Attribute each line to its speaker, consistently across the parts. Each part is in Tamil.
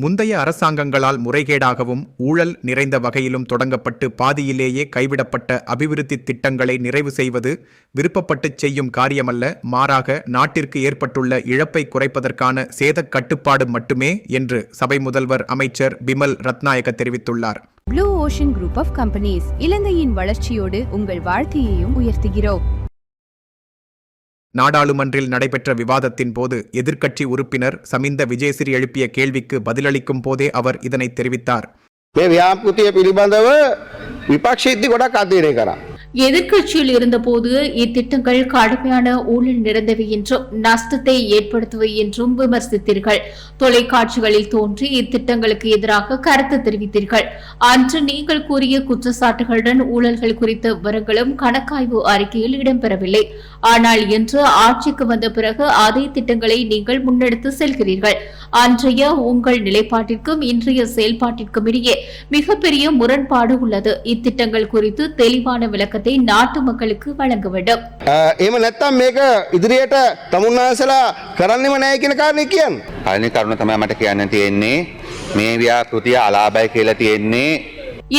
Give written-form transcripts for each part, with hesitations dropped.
Speaker 1: முந்தைய அரசாங்கங்களால் முறைகேடாகவும் ஊழல் நிறைந்த வகையிலும் தொடங்கப்பட்டு பாதியிலேயே கைவிடப்பட்ட அபிவிருத்தி திட்டங்களை நிறைவு செய்வது விருப்பப்பட்டு செய்யும் காரியமல்ல, மாறாக நாட்டிற்கு ஏற்பட்டுள்ள இழப்பை குறைப்பதற்கான சேதக் கட்டுப்பாடு மட்டுமே என்று சபை முதல்வர் அமைச்சர் பிமல் ரத்நாயக்க தெரிவித்துள்ளார்.
Speaker 2: Blue ocean group of companies இலங்கையின் வளர்ச்சியோடு உங்கள் வாழ்க்கையையும் உயர்த்துகிறோம்.
Speaker 1: நாடாளுமன்றில் நடைபெற்ற விவாதத்தின் போது எதிர்க்கட்சி உறுப்பினர் சமிந்த விஜயசிறி எழுப்பிய கேள்விக்கு பதிலளிக்கும் போதே அவர் இதனை தெரிவித்தார்.
Speaker 3: எதிர்க்கட்சியில் இருந்தபோது இத்திட்டங்கள் கடுமையான ஊழல் நிறைந்தவை என்றும் நஷ்டத்தை ஏற்படுத்துவை என்றும் விமர்சித்தீர்கள். தொலைக்காட்சிகளில் தோன்றி இத்திட்டங்களுக்கு எதிராக கருத்து தெரிவித்தீர்கள். அன்று நீங்கள் கூறிய குற்றச்சாட்டுகளுடன் ஊழல்கள் குறித்த விவரங்களும் கணக்காய்வு அறிக்கையில் இடம்பெறவில்லை. ஆனால் இன்று ஆட்சிக்கு வந்த பிறகு அதே திட்டங்களை நீங்கள் முன்னெடுத்து செல்கிறீர்கள். அன்றைய உங்கள் நிலைப்பாட்டிற்கும் இன்றைய செயல்பாட்டிற்கும் இடையே மிகப்பெரிய முரண்பாடு உள்ளது. இத்திட்டங்கள் குறித்து தெளிவான விளக்கத்தை நாட்டு மக்களுக்கு வழங்க வேண்டும்.
Speaker 4: එහෙම නැත්තම් මේක ඉදිරියට තමුන්නාසලා කරන්නෙම නැහැ කියන කාරණේ කියන්න.
Speaker 5: අනිත් කරුණ තමයි මට කියන්න තියෙන්නේ මේ ව්‍යාපෘතිය අලාභයි කියලා තියෙන්නේ.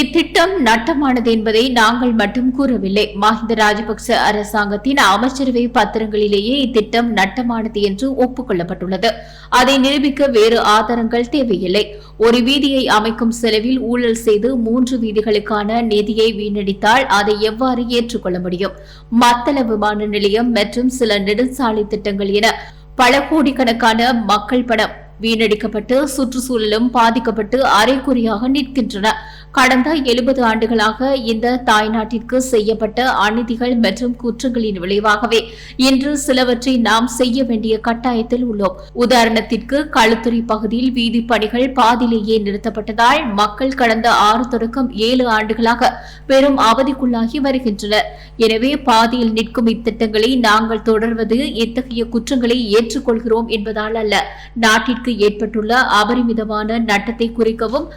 Speaker 3: இத்திட்டம் நட்டமானது என்பதை நாங்கள் மட்டும் கூறவில்லை. மஹிந்த ராஜபக்ச அரசாங்கத்தின் அமைச்சரவை பத்திரங்களிலேயே இத்திட்டம் நட்டமானது என்று ஒப்புக்கொள்ளப்பட்டுள்ளது. அதை நிரூபிக்க வேறு ஆதாரங்கள் தேவையில்லை. ஒரு வீதியை அமைக்கும் செலவில் ஊழல் செய்து 3 வீதிகளுக்கான நிதியை வீணடித்தால் அதை எவ்வாறு ஏற்றுக்கொள்ள முடியும்? மத்தள விமான நிலையம் மற்றும் சில நெடுஞ்சாலை திட்டங்கள் என பல கோடிக்கணக்கான மக்கள் பணம் வீணடிக்கப்பட்டு சுற்றுச்சூழலும் பாதிக்கப்பட்டு அரைக்குறையாக நிற்கின்றன. கடந்த 70 ஆண்டுகளாக இந்த தாய்நாட்டிற்கு செய்யப்பட்ட அநீதிகள் மற்றும் குற்றங்களின் விளைவாகவே இன்று சிலவற்றை நாம் செய்ய வேண்டிய கட்டாயத்தில் உள்ளோம். உதாரணத்திற்கு களுத்துறை பகுதியில் வீதி பணிகள் பாதியிலேயே நிறுத்தப்பட்டதால் மக்கள் கடந்த 6 தொடக்கம் 7 ஆண்டுகளாக பெரும் அவதிக்குள்ளாகி வருகின்றனர். எனவே பாதியில் நிற்கும் இத்திட்டங்களை நாங்கள் தொடர்வது இத்தகைய குற்றங்களை ஏற்றுக்கொள்கிறோம் என்பதால் அல்ல, நாட்டிற்கு ஏற்பட்டுள்ள அபரிமிதமான நட்டத்தை குறைக்கவும்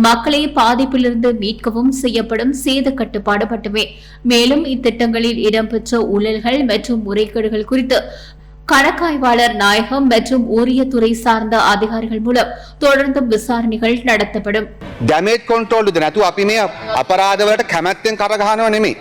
Speaker 3: மக்களை பாதிப்பில் மீட்கவும் செய்யப்படும் சேத கட்டுப்பாடு மட்டுமே. மேலும் இத்திட்டங்களில் இடம்பெற்ற ஊழல்கள் மற்றும் முறைகேடுகள் குறித்து கணக்காய்வாளர் நாயகம் மற்றும் உரிய துறை சார்ந்த அதிகாரிகள் மூலம் தொடர்ந்து விசாரணைகள் நடத்தப்படும்.
Speaker 5: ඩැමේජ් කොන්ට්‍රෝල් උද නැතුව අපි මේ අපරාධ වලට කැමැත්තෙන් කරගහනව නෙමෙයි.